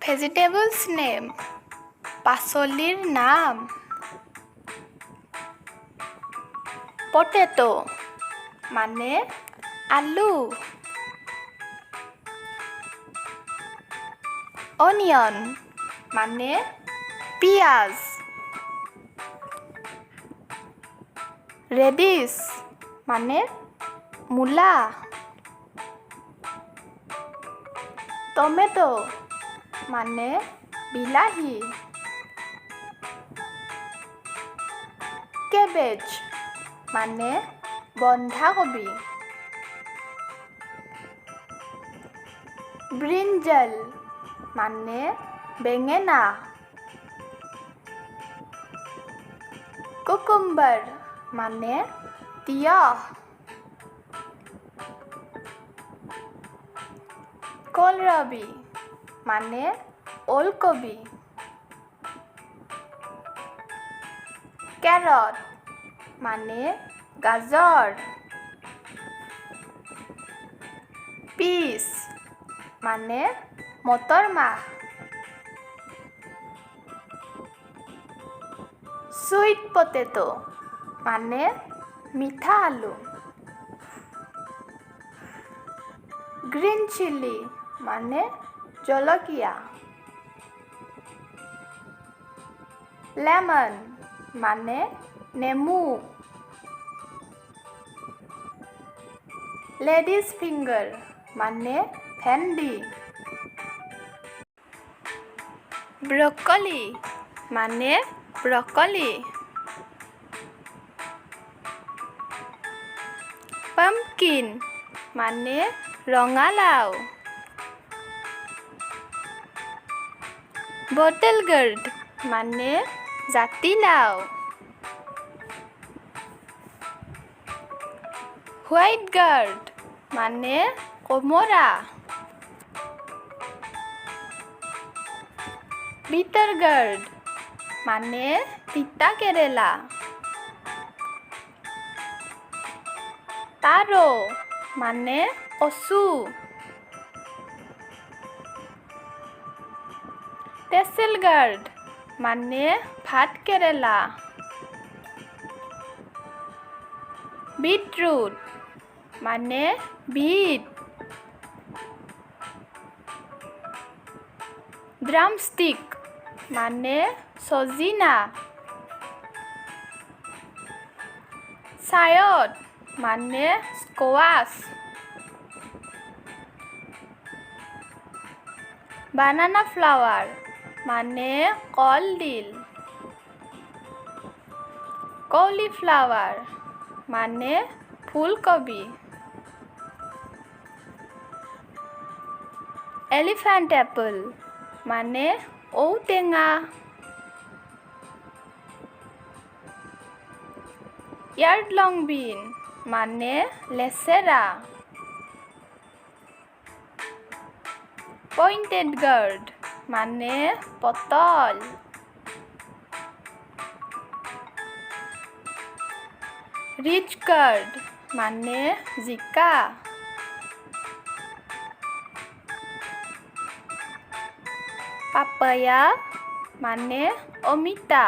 vegetables name পাচলিৰ নাম potato মানে আলু অনিয়ন মানে পিঁয়াজ ৰেডিছ মানে মূলা টমেটো মানে বিলাহী কেবেজ মানে বন্ধাকবি ব্ৰিঞ্জল মানে বেঙেনা কুকুম্বাৰ মানে তিয়হ কলৰবি মানে ওলকবি কেৰট মানে গাজৰ পিচ মানে মটৰ মাহ সুইট পটেটো মানে মিঠা আলু গ্ৰীণ চিলি মানে জলকীয়া লেমন মানে নেমু লেডিজ ফিংগাৰ মানে ভেন্দি ব্ৰকলি মানে ব্ৰকলি পাম্পকিন মানে ৰঙালাও বটল গাৰ্ড মানে জাতিলাও হোৱাইট গাৰ্ড মানে কোমোৰা বিটাৰ গাৰ্ড মানে তিতা কেৰেলা তাৰো মানে কচু টেসেল গাৰ্ড মানে ভাত কেৰেলা বিটৰুট মানে বিট ড্ৰামষ্টিক মানে সজিনা চায়ড মানে স্কোৱাছ বানানা ফ্লাৱাৰ মানে কলডিল কলিফ্লাৱাৰ মানে ফুলকবি এলিফেণ্ট এপল মানে ঔটেঙা ইয়াৰ্ডলং বিন মানে লেচেৰা পইণ্টেড গাৰ্ড মানে পটল ৰিচ গাৰ্ড মানে জিকা পাপায়া মানে অমিতা